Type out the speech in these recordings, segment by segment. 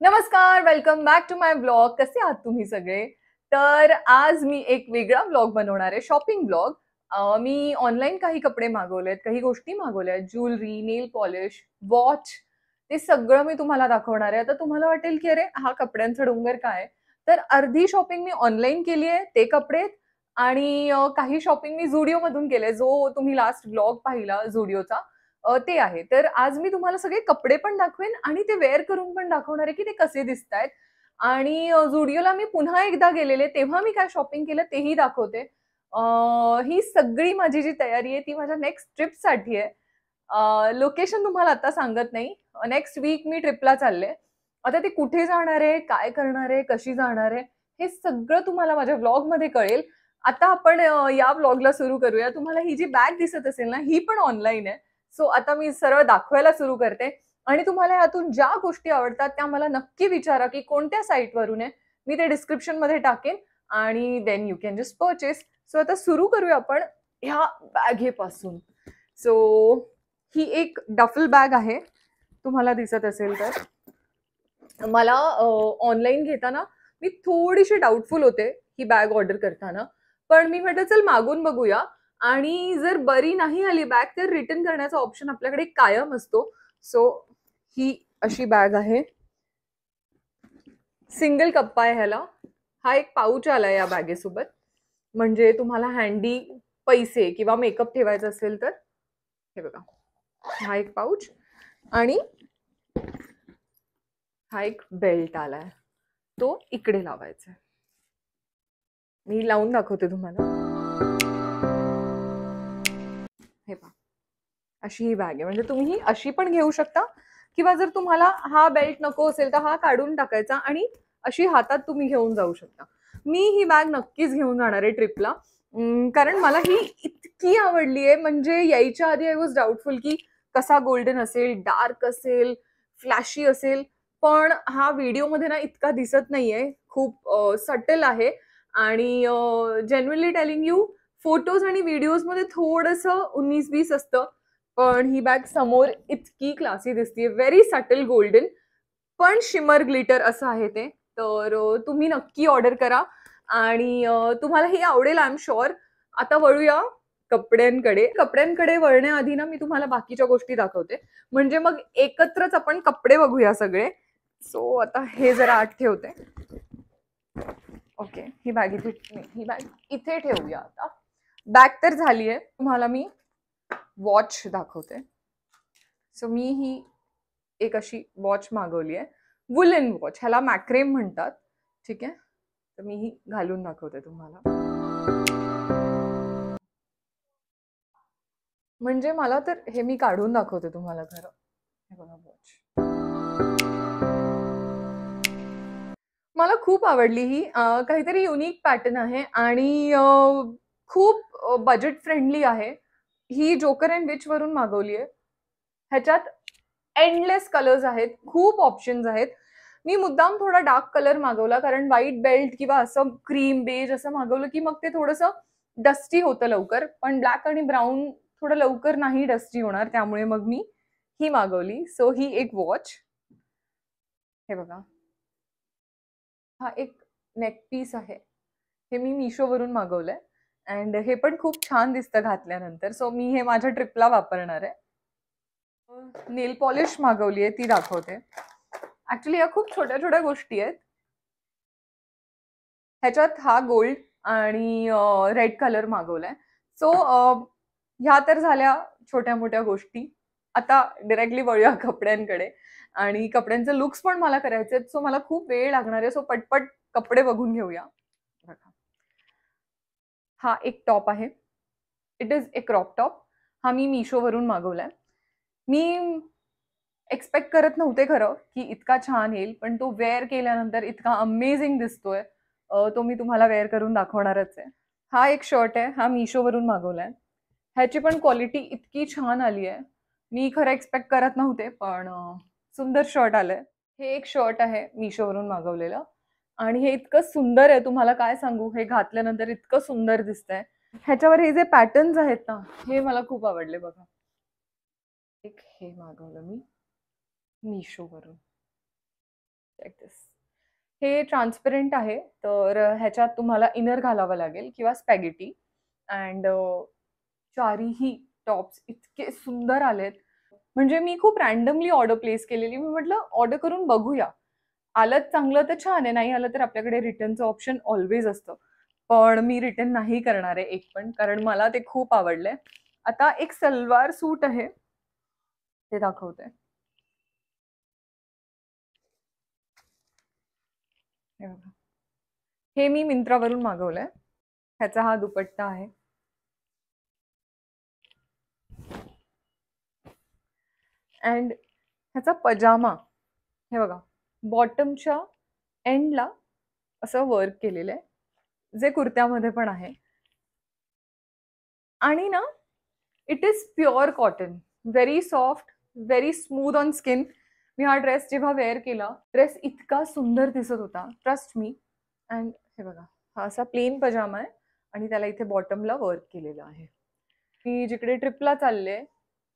नमस्कार, welcome back to my blog. कसे आहात तुम्ही सगळे? तर आज मी एक वेगळा ब्लॉग बनवणार आहे, शॉपिंग ब्लॉग. मी ऑनलाईन काही कपडे मागवलेत, काही गोष्टी मागवल्यात, ज्वेलरी, नेल पॉलिश, वॉच, ते सगळं मी तुम्हाला दाखवणार आहे. आता तुम्हाला वाटेल, की अरे हा कपड्यांचा डोंगर काय? तर अर्धी शॉपिंग मी ऑनलाईन केली आहे, ते कपडे आणि काही शॉपिंग मी Zudio केले, जो तुम्ही लास्ट ब्लॉग पाहिला Zudioचा. ते आहे. तर आज मी तुम्हाला सगळे कपडे पण दाखवेन आणि ते वेअर करून पण दाखवणार आहे, की ते कसे दिसतायत. आणि Zudio मी पुन्हा एकदा गेलेले, तेव्हा मी काय शॉपिंग केलं तेही दाखवते. अ, ही सगळी माझी जी तयारी आहे, ती माझ्या नेक्स्ट ट्रिपसाठी आहे. लोकेशन तुम्हाला आता सांगत नाही. नेक्स्ट वीक मी ट्रिपला चालले. आता ते कुठे जाणार आहे, काय करणार आहे, कशी जाणार आहे, हे सगळं तुम्हाला माझ्या व्लॉगमध्ये कळेल. आता आपण या व्लॉगला सुरू करूया. तुम्हाला ही जी बॅग दिसत असेल ना, ही पण ऑनलाईन आहे. सो आता मी सरळ दाखवायला सुरू करते आणि तुम्हाला यातून ज्या गोष्टी आवडतात त्या मला नक्की विचारा, की कोणत्या साईटवरून आहे. मी ते डिस्क्रिप्शनमध्ये टाकेन आणि then you can just purchase. So आता सुरू करूया आपण ह्या बॅगेपासून. सो ही एक डफल बॅग आहे. तुम्हाला दिसत असेल तर. मला ऑनलाईन घेताना मी थोडीशी डाऊटफुल होते ही बॅग ऑर्डर करताना. पण मी म्हटलं चल मागून बघूया आणि जर बरी नाही आली बॅग तर रिटर्न करण्याचा ऑप्शन आपल्याकडे कायम असतो. सो ही अशी बॅग आहे. सिंगल कप्पा आहे ह्याला. हा एक पाऊच आलाय या बॅगेसोबत. म्हणजे तुम्हाला हँडी पैसे किंवा मेकअप ठेवायचा असेल तर हे बघा. हा एक पाऊच आणि हा एक बेल्ट आलाय. तो इकडे लावायचा. मी लावून दाखवते तुम्हाला. हे पहा. अशी ही बॅग आहे. म्हणजे तुम्ही ही अशी पण घेऊ शकता किंवा जर तुम्हाला हा बेल्ट नको असेल तर हा काढून टाकायचा आणि अशी हातात तुम्ही घेऊन जाऊ शकता. मी ही बॅग नक्कीच घेऊन जाणार आहे ट्रिपला. कारण मला ही इतकी आवडली आहे. म्हणजे यायच्या आधी आय वॉज डाऊटफुल की कसा गोल्डन असेल, डार्क असेल, फ्लॅशी असेल. पण हा व्हिडिओमध्ये ना इतका दिसत नाहीये. खूप सटल आहे आणि जेन्युइनली टेलिंग यू फोटोज आणि व्हिडिओजमध्ये थोडंसं 19-20 असतं. पण ही बॅग समोर इतकी क्लासी दिसतीये. व्हेरी सटल गोल्डन पण शिमर ग्लिटर असं आहे ते. तर तुम्ही नक्की ऑर्डर करा आणि तुम्हाला हे आवडेल आय एम शुअर. आता वळूया कपड्यांकडे. कपड्यांकडे वळण्याआधी ना मी तुम्हाला बाकीच्या गोष्टी दाखवते. म्हणजे मग एकत्रच आपण कपडे बघूया सगळे. सो आता हे जरा आत ठेवते. ओके, ही बॅग इथे ठेवूया आता. बॅग तर झाली आहे. तुम्हाला मी वॉच दाखवते. सो मी ही एक अशी वॉच मागवली आहे. वुलन वॉच, ह्याला मॅक्रेम म्हणतात. ठीक आहे. तर मी ही घालून दाखवते तुम्हाला. म्हणजे मला तर हे मी काढून दाखवते तुम्हाला खरं. हे बघा वॉच. मला खूप आवडली ही. काहीतरी युनिक पॅटर्न आहे आणि खूप बजेट फ्रेंडली आहे. ही जोकर अँड विच वरून मागवली आहे. ह्याच्यात एंडलेस कलर्स आहेत, खूप ऑप्शन्स आहेत. मी मुद्दाम थोडा डार्क कलर मागवला कारण व्हाईट बेल्ट किंवा असं क्रीम बेज असं मागवलं की मग ते थोडंसं डस्टी होतं लवकर. पण ब्लॅक आणि ब्राऊन थोडं लवकर नाही डस्टी होणार, त्यामुळे मग मी ही मागवली. सो ही एक वॉच. हे बघा. हा एक नेक पीस आहे. हे मी मिशोवरून मागवलंय अँड हे पण खूप छान दिसतं घातल्यानंतर. सो मी हे माझ्या ट्रिपला वापरणार आहे. नेल पॉलिश मागवली आहे, ती दाखवते. ऍक्च्युली या खूप छोट्या छोट्या गोष्टी आहेत. ह्याच्यात हा गोल्ड आणि रेड कलर मागवलाय. सो ह्या तर झाल्या छोट्या मोठ्या गोष्टी. आता डायरेक्टली वळूया कपड्यांकडे आणि कपड्यांचे लुक्स पण मला करायचे आहेत. सो मला खूप वेळ लागणार आहे. सो पटपट कपडे बघून घेऊया. हा एक टॉप आहे. It is a crop top. हा मी मिशोवरून मागवलाय. मी एक्सपेक्ट करत नव्हते खरं की इतका छान येईल, पण तो वेअर केल्यानंतर इतका अमेझिंग दिसतोय. तो मी तुम्हाला वेअर करून दाखवणारच आहे. हा एक शर्ट आहे. हा मिशोवरून मागवलाय. ह्याची पण क्वालिटी इतकी छान आली आहे. मी खरं एक्सपेक्ट करत नव्हते, पण सुंदर शर्ट आलंय. हे एक शर्ट आहे मिशोवरून मागवलेलं आणि हे इतकं सुंदर आहे, तुम्हाला काय सांगू. हे घातल्यानंतर इतकं सुंदर दिसतंय. ह्याच्यावर हे जे पॅटर्न्स आहेत ना, हे मला खूप आवडले बघा. एक हे मागवलं मी मिशोवरून. लाइक दिस. हे ट्रान्सपरंट आहे, तर ह्याच्यात तुम्हाला इनर घालावं लागेल किंवा स्पॅगेटी. अँड चारीही टॉप्स इतके सुंदर आलेत. म्हणजे मी खूप रँडमली ऑर्डर प्लेस केलेली. मी म्हटलं ऑर्डर करून बघूया. आलंच चांगलं तर छान आहे, नाही आलं तर आपल्याकडे रिटर्नचं ऑप्शन ऑल्वेज असतं. पण मी रिटर्न नाही करणार आहे एक पण, कारण मला ते खूप आवडलंय. आता एक सलवार सूट आहे, ते दाखवते. हे बघा. हे मी मिंत्रावरून मागवलंय. ह्याचा हा दुपट्टा आहे. अँड ह्याचा पजामा हे बघा, बॉटमच्या एंडला असं वर्क केलेलं आहे, जे कुर्त्यामध्ये पण आहे. आणि ना, it is pure cotton, very soft, very smooth on skin. मी हा ड्रेस जेव्हा वेअर केला, ड्रेस इतका सुंदर दिसत होता, ट्रस्ट मी. अँड हे बघा, हा असा प्लेन पजामा आहे आणि त्याला इथे बॉटमला वर्क केलेलं आहे. मी जिकडे ट्रिपला चालले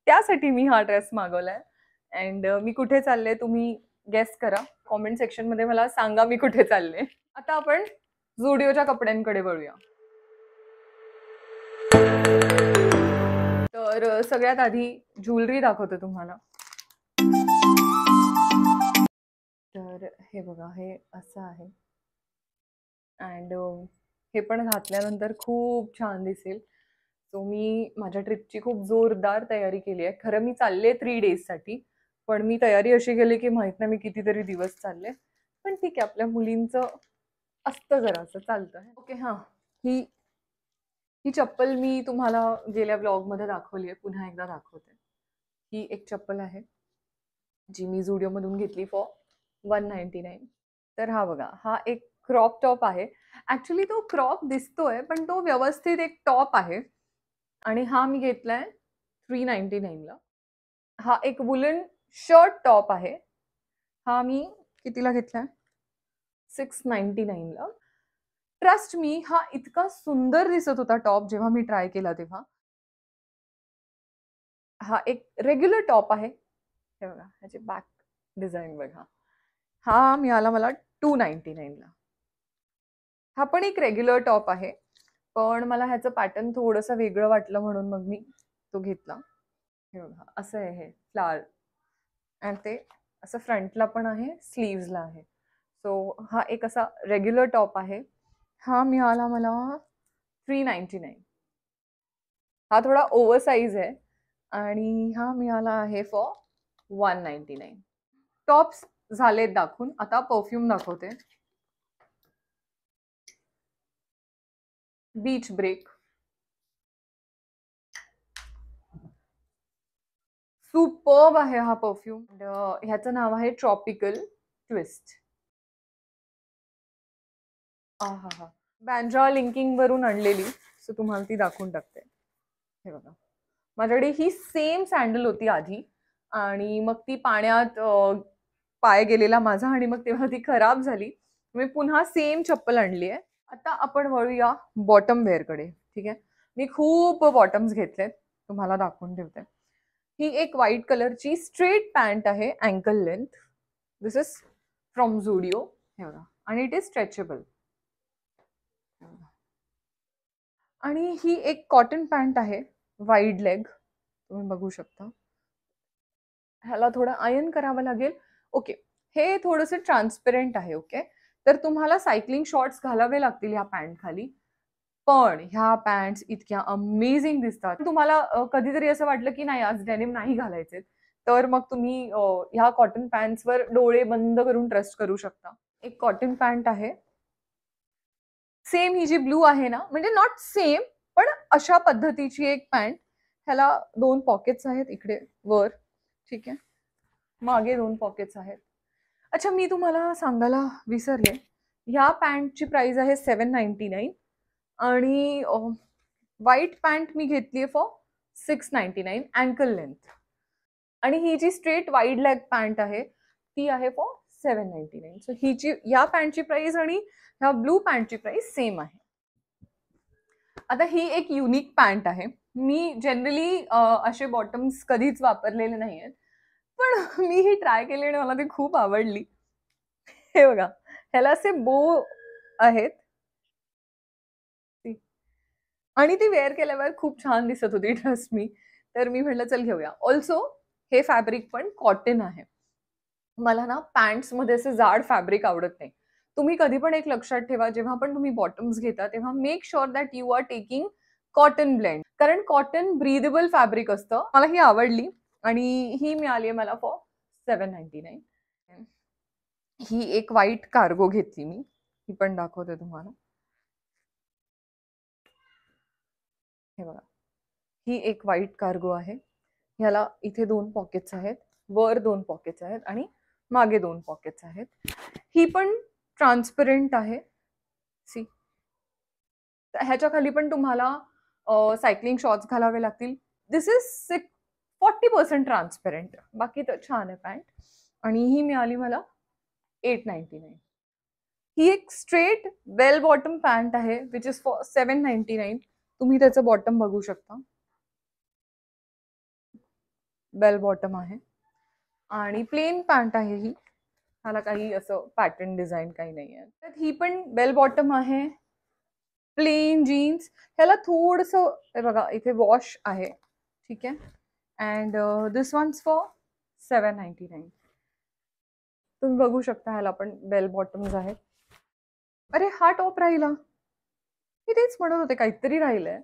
त्यासाठी मी हा ड्रेस मागवलाय. अँड मी कुठे चालले तुम्ही गेस करा. कॉमेंट सेक्शनमध्ये मला सांगा मी कुठे चालले. आता आपण झुडिओच्या कपड्यांकडे वळूया. तर सगळ्यात आधी ज्वेलरी दाखवते तुम्हाला. तर हे बघा, हे असं आहे. अँड हे पण घातल्यानंतर खूप छान दिसेल. सो मी माझ्या ट्रिपची खूप जोरदार तयारी केली आहे. खरं मी चालले 3 डेजसाठी, पण मी तयारी अशी केली की माहित नाही मी कितीतरी दिवस चालले. पण ठीक आहे, आपल्या मुलींचं असतं जरासं, चालतं. ओके, हां. ही ही चप्पल मी तुम्हाला गेल्या ब्लॉगमध्ये दाखवली आहे, पुन्हा एकदा दाखवते. ही एक चप्पल आहे, जी मी झुडिओमधून घेतली फॉर 199. तर हा बघा, हा एक क्रॉप टॉप आहे. ॲक्चुअली तो क्रॉप दिसतोय, पण तो व्यवस्थित एक टॉप आहे. आणि हा मी घेतलाय 399ला. हा एक वुलन शर्ट टॉप आहे. हा मी कितीला घेतलाय? 699ला. ट्रस्ट मी, हा इतका सुंदर दिसत होता टॉप जेव्हा मी ट्राय केला तेव्हा. हा एक रेग्युलर टॉप आहे. हे बघा, ह्याची बॅक डिझाइन बघा. हा मिळाला मला 299ला. हा पण एक रेग्युलर टॉप आहे, पण मला ह्याचं पॅटर्न थोडंसं वेगळं वाटलं म्हणून मग मी तो घेतला. हे बघा, असं आहे हे फ्लावर. आणि ते असं फ्रंटला पण आहे, स्लीव्सला आहे. सो हा एक असा रेग्युलर टॉप आहे. हा मिळाला मला 399. हा थोडा ओव्हरसाइज आहे आणि हा मिळाला आहे फॉर 199. टॉप्स झालेत दाखवून. आता परफ्यूम दाखवते. Beach break. सुपर्ब आहे हा परफ्यूम. ह्याचं नाव आहे ट्रॉपिकल ट्विस्ट. हा हा, बँड्रा लिंकिंग वरून आणलेली, सो तुम्हाला ती दाखवून टाकते. हे बघा, माझ्याकडे ही सेम सँडल होती आधी, आणि मग ती पाण्यात पाय गेलेला माझा, आणि मग तेव्हा ती खराब झाली. मी पुन्हा सेम चप्पल आणली आहे. आता आपण वळूया बॉटम वेअरकडे. ठीक आहे, मी खूप बॉटम्स घेतलेत, तुम्हाला दाखवून ठेवते. ही एक व्हाईट कलरची स्ट्रेट पॅन्ट आहे, uncle length. This is from Zudio. हे बघा, आणि इट इज स्ट्रेचेबल. आणि ही एक कॉटन पॅन्ट आहे, वाईड लेग, तुम्ही बघू शकता. ह्याला थोडं आयर्न करावं लागेल. ओके, हे थोडंसं ट्रान्सपेरंट आहे. ओके, तर तुम्हाला सायकलिंग शॉर्ट्स घालावे लागतील ह्या पॅन्ट खाली. पण ह्या पॅन्ट्स इतक्या अमेझिंग दिसतात. तुम्हाला कधीतरी असं वाटलं की नाही आज डेनिम नाही घालायचे, तर मग तुम्ही ह्या कॉटन पॅन्ट्सवर डोळे बंद करून ट्रस्ट करू शकता. एक कॉटन पॅन्ट आहे, सेम ही जी ब्लू आहे ना, म्हणजे नॉट सेम, पण अशा पद्धतीची एक पॅन्ट. ह्याला 2 पॉकेट्स आहेत इकडे वर. ठीक आहे, मागे 2 पॉकेट्स आहेत. अच्छा, मी तुम्हाला सांगायला विसरले, ह्या पॅन्टची प्राइस आहे 799. आणि व्हाईट पॅन्ट मी घेतली फॉर 699 अँकल लेंथ. आणि ही जी स्ट्रेट वाईड लेग पॅन्ट आहे ती आहे फॉर 799. सो हिची, या पॅन्टची प्राइस आणि ह्या ब्लू पॅन्टची प्राइस सेम आहे. आता ही एक युनिक पॅन्ट आहे. मी जनरली असे बॉटम्स कधीच वापरलेले नाही आहेत, पण मी ही ट्राय केली आणि मला ती खूप आवडली. हे बघा, ह्याला असे बो आहेत आणि ती वेअर केल्यावर खूप छान दिसत होती, ट्रस्ट मी. तर मी म्हटलं चल घेऊया. ऑल्सो हे फॅब्रिक पण कॉटन आहे. मला ना पॅन्ट्समध्ये असे जाड फॅब्रिक आवडत नाही. तुम्ही कधी पण एक लक्षात ठेवा, जेव्हा पण तुम्ही बॉटम्स घेता तेव्हा make sure that you are taking cotton blend. कारण कॉटन ब्रीदेबल फॅब्रिक असतं. मला ही आवडली आणि ही मिळाली आहे मला फॉर 799. ही एक व्हाईट कार्गो घेतली मी. ही पण दाखवते तुम्हाला. हे बघा, ही एक व्हाईट कार्गो आहे. ह्याला इथे 2 पॉकेट्स आहेत, वर 2 पॉकेट्स आहेत आणि मागे 2 पॉकेट्स आहेत. ही पण ट्रान्सपरंट आहे. सी, ह्याच्या खाली पण तुम्हाला सायकलिंग शॉर्ट्स घालावे लागतील. दिस इज 40% ट्रान्सपरंट. बाकी तर छान आहे पॅन्ट. आणि ही मिळाली मला 899. ही एक स्ट्रेट वेल बॉटम पॅन्ट आहे विच इज फॉर 799. तुम्ही त्याचं बॉटम बघू शकता. बेल बॉटम आहे आणि प्लेन पॅन्ट आहे ही. ह्याला काही असं पॅटर्न डिझाईन काही नाही आहे. तर ही पण बेल बॉटम आहे, प्लेन जीन्स. ह्याला थोडंसं हे बघा इथे वॉश आहे, ठीक आहे. And this once for 799. तुम्ही बघू शकता ह्याला पण बेल बॉटम्स आहेत. अरे हा टॉप राहिला, मी तेच म्हणत होते काहीतरी राहिलंय.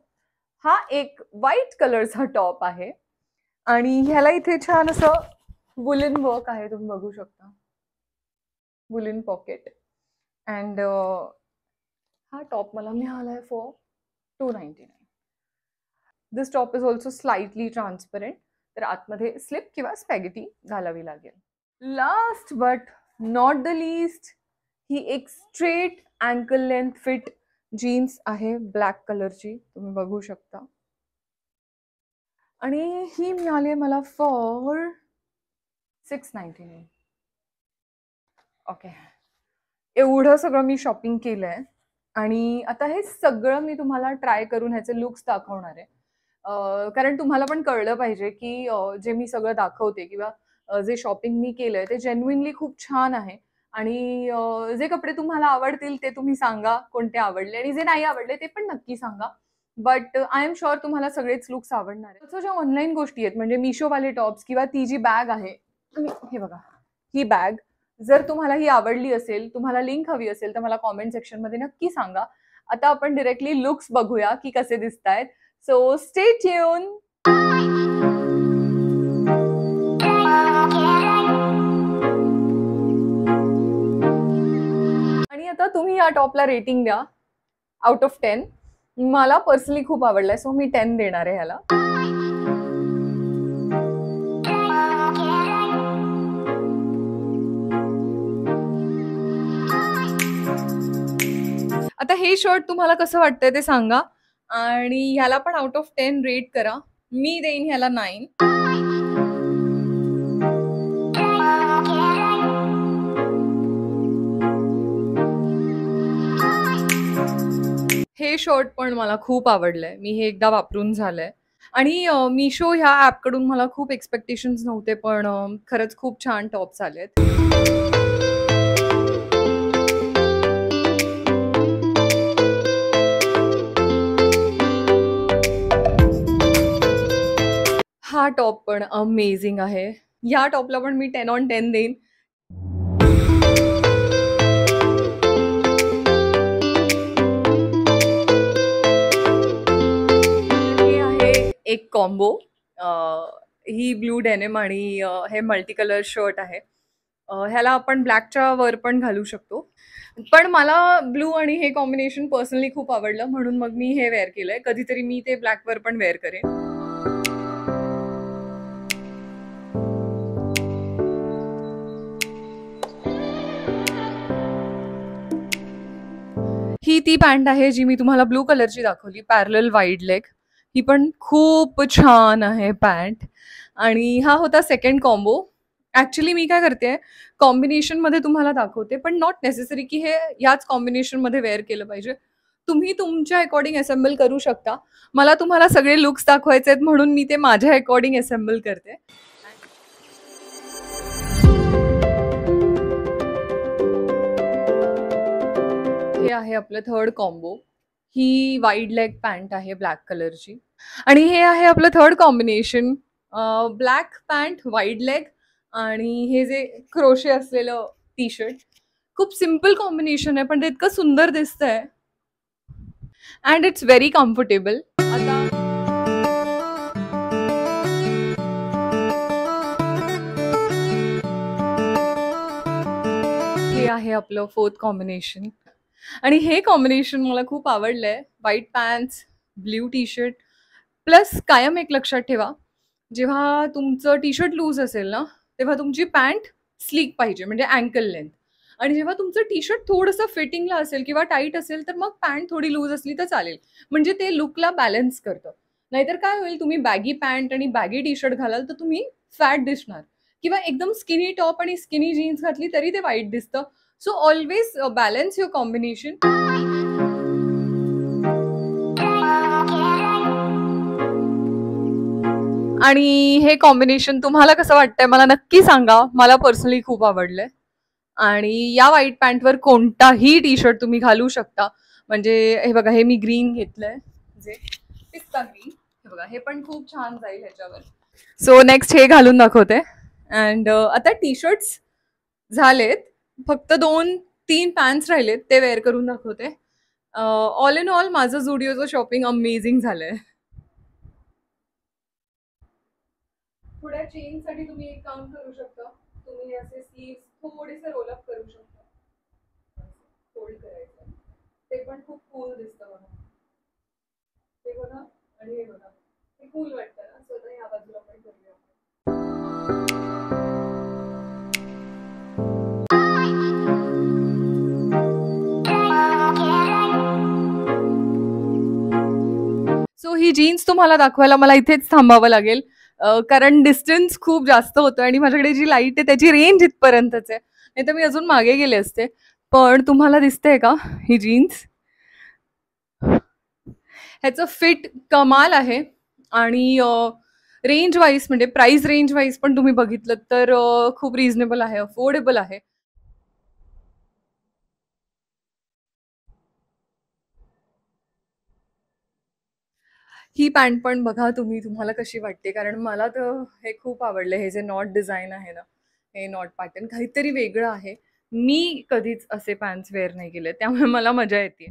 हा एक व्हाईट कलरचा टॉप आहे आणि ह्याला इथे छान असं वुलन वर्क आहे, तुम्ही बघू शकता. Woollen pocket. अँड हा टॉप मला मिळालाय for 299. This top is also slightly transparent. तर आतमध्ये स्लिप किंवा स्पॅगेटी घालावी लागेल. Last but not the least, ही एक straight ankle length fit jeans आहे ब्लॅक कलरची, तुम्ही बघू शकता. आणि ही मिळाली मला फॉर 699. ओके, एवढं सगळं मी शॉपिंग केलंय आणि आता हे सगळं मी तुम्हाला ट्राय करून ह्याचे लुक्स दाखवणार आहे. कारण तुम्हाला पण कळलं पाहिजे की जे मी सगळं दाखवते किंवा जे शॉपिंग मी केलंय ते जेन्युइनली खूप छान आहे. आणि जे कपडे तुम्हाला आवडतील ते तुम्ही सांगा कोणते आवडले, आणि जे नाही आवडले ते पण नक्की सांगा. बट आय एम शुअर तुम्हाला सगळेच लुक्स आवडणार आहेत. ज्या ऑनलाईन गोष्टी आहेत म्हणजे मिशोवाले टॉप्स किंवा ती जी बॅग आहे, हे बघा ही बॅग, जर तुम्हाला ही आवडली असेल, तुम्हाला लिंक हवी असेल तर मला कॉमेंट सेक्शनमध्ये नक्की सांगा. आता आपण डिरेक्टली लुक्स बघूया की कसे दिसतायत. So stay tune. आणि आता तुम्ही या टॉपला रेटिंग द्या आउट ऑफ 10. मला पर्सनली खूप आवडलाय, सो मी 10 देणार आहे ह्याला. आता हे शर्ट तुम्हाला कसं वाटतंय ते सांगा आणि ह्याला पण आउट ऑफ 10 रेट करा. मी देईन ह्याला 9. हे शर्ट पण मला खूप आवडलंय. मी हे एकदा वापरून झालंय आणि मिशो ह्या ॲपकडून मला खूप एक्सपेक्टेशन्स नव्हते, पण खरंच खूप छान टॉप्स आलेत. हा टॉप पण अमेझिंग आहे. या टॉपला पण मी 10 on 10 देईन. हे आहे एक कॉम्बो. ही ब्लू डेनिम आणि हे मल्टी कलर शर्ट आहे. ह्याला आपण ब्लॅकच्या वर पण घालू शकतो, पण मला ब्लू आणि हे कॉम्बिनेशन पर्सनली खूप आवडलं म्हणून मग मी हे वेअर केलंय. कधीतरी मी ते ब्लॅकवर पण वेअर करेन. ही ती पॅन्ट आहे जी मी तुम्हाला ब्लू कलरची दाखवली, पॅरलल वाईड लेग. ही पण खूप छान आहे पॅन्ट. आणि हा होता सेकंड कॉम्बो. ॲक्च्युली मी काय करते, कॉम्बिनेशनमध्ये तुम्हाला दाखवते, पण नॉट नेसेसरी की हे याच कॉम्बिनेशनमध्ये वेअर केलं पाहिजे. तुम्ही तुमच्या अकॉर्डिंग असेंबल करू शकता. मला तुम्हाला सगळे लुक्स दाखवायचे आहेत म्हणून मी ते माझ्या अकॉर्डिंग असेंबल करते. हे आहे आपलं थर्ड कॉम्बो. ही वाईड लेग पॅन्ट आहे ब्लॅक कलरची आणि हे आहे आपलं third combination. Black pant, wide leg आणि हे जे क्रोशे असलेलं टी शर्ट. खूप सिम्पल कॉम्बिनेशन आहे पण ते इतकं सुंदर दिसतंय अँड इट्स व्हेरी कम्फर्टेबल. आता हे आहे आपलं फोर्थ कॉम्बिनेशन आणि हे कॉम्बिनेशन मला खूप आवडलंय. White pants, blue T shirt plus कायम एक लक्षात ठेवा, जेव्हा तुमचं टी शर्ट लूज असेल ना तेव्हा तुमची पॅन्ट स्लीक पाहिजे म्हणजे अँकल लेंथ. आणि जेव्हा तुमचं टी शर्ट थोडंसं फिटिंगला असेल किंवा टाईट असेल तर मग पॅन्ट थोडी लूज असली तर चालेल, म्हणजे ते लुकला बॅलन्स करतं. नाहीतर काय होईल, तुम्ही बॅगी पॅन्ट आणि बॅगी टी शर्ट घालाल तर तुम्ही फॅट दिसणार, किंवा एकदम स्किनी टॉप आणि स्किनी जीन्स घातली तरी ते वाईट दिसतं. So always balance your combination. आणि हे कॉम्बिनेशन तुम्हाला कसं वाटतंय मला नक्की सांगा. मला पर्सनली खूप आवडलंय आणि या व्हाईट पॅन्टवर कोणताही टी शर्ट तुम्ही घालू शकता. म्हणजे हे बघा, हे मी ग्रीन घेतलंय, जे पिस्ता ग्रीन. हे बघा, हे पण खूप छान जाईल ह्याच्यावर. सो नेक्स्ट हे घालून दाखवते. अँड आता टी शर्ट्स झालेत, फक्त 2-3 पॅन्ट्स राहिलेत, ते वेअर करून दाखवते. ऑल इन ऑल माझं झुडिओचं शॉपिंग अमेझिंग झालंय. थोड्या चेनसाठी तुम्ही एक काम करू शकता, तुम्ही असे स्लीव्स थोडेसे रोल अप करू शकता, फोल्ड करायचं, ते पण खूप कूल दिसतं बघा. ते बघा आणि हे बघा, ते कूल वाटतं ना. स्वतः या बाजूला पण करूया. सो ही जीन्स तुम्हाला दाखवायला मला इथेच थांबावं लागेल, कारण डिस्टन्स खूप जास्त होतं आणि माझ्याकडे जी लाईट आहे त्याची रेंज इथपर्यंतच आहे, नाही तर मी अजून मागे गेले असते. पण तुम्हाला दिसतंय का ही जीन्स? ह्याचं फिट कमाल आहे आणि रेंज वाईज म्हणजे प्राइस रेंज वाईज पण तुम्ही बघितलं तर खूप रिझनेबल आहे, अफोर्डेबल आहे. ही पॅन्ट पण बघा तुम्ही, तुम्हाला कशी वाटते, कारण मला तर हे खूप आवडलं. हे जे नॉट डिझाईन आहे ना, हे नॉट पॅटर्न काहीतरी वेगळं आहे. मी कधीच असे पॅन्ट्स वेअर नाही केले, त्यामुळे मला मजा येते.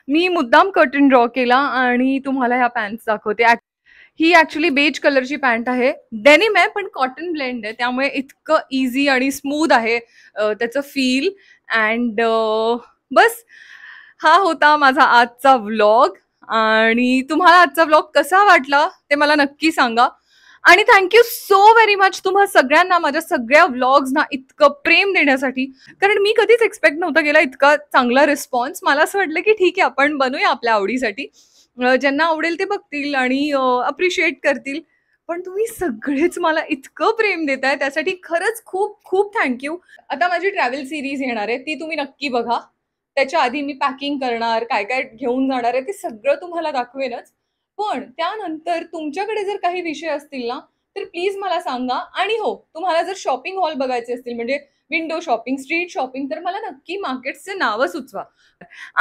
मी मुद्दाम कर्टन ड्रॉ केला आणि तुम्हाला ह्या पॅन्ट्स दाखवते. ही ऍक्च्युली बेज कलरची पॅन्ट आहे, डेनिम आहे पण कॉटन ब्लेंड आहे, त्यामुळे इतकं इझी आणि स्मूथ आहे त्याचं फील. अँड बस, हा होता माझा आजचा व्लॉग. आणि तुम्हाला आजचा व्लॉग कसा वाटला ते मला नक्की सांगा. आणि थँक्यू सो व्हेरी मच तुम्हा सगळ्यांना माझ्या सगळ्या व्लॉग्सना इतकं प्रेम देण्यासाठी, कारण मी कधीच एक्सपेक्ट नव्हता केला इतका चांगला रिस्पॉन्स. मला असं वाटलं की ठीक आहे, आपण बनवूया आपल्या आवडीसाठी, ज्यांना आवडेल ते बघतील आणि अप्रिशिएट करतील. पण तुम्ही सगळेच मला इतकं प्रेम देताय, त्यासाठी खरंच खूप खूप थँक्यू. आता माझी ट्रॅव्हल सिरीज येणार आहे, ती तुम्ही नक्की बघा. त्याच्या आधी मी पॅकिंग करणार, काय काय घेऊन जाणार आहे ते सगळं तुम्हाला दाखवेनच. पण त्यानंतर तुमच्याकडे जर काही विषय असतील ना तर प्लीज मला सांगा. आणि हो, तुम्हाला जर शॉपिंग हॉल बघायचे असतील म्हणजे विंडो शॉपिंग, स्ट्रीट शॉपिंग, तर मला नक्की मार्केट्सचे नावं सुचवा.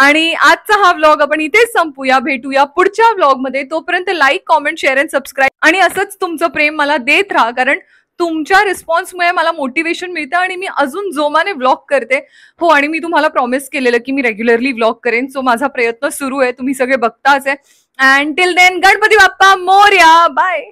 आणि आजचा हा व्लॉग आपण इथेच संपूया. भेटूया पुढच्या व्लॉगमध्ये. तोपर्यंत like, comment, share and subscribe आणि असंच तुमचं प्रेम मला देत राहा, कारण तुमच्या रिस्पॉन्समुळे मला मोटिवेशन मिळतं आणि मी अजून जोमाने व्लॉग करते. हो, आणि मी तुम्हाला प्रॉमिस केलेलं की मी रेग्युलरली व्लॉग करेन, सो माझा प्रयत्न सुरू आहे, तुम्ही सगळे बघताच आहे. And till then, Ganpati Bappa Morya. Bye.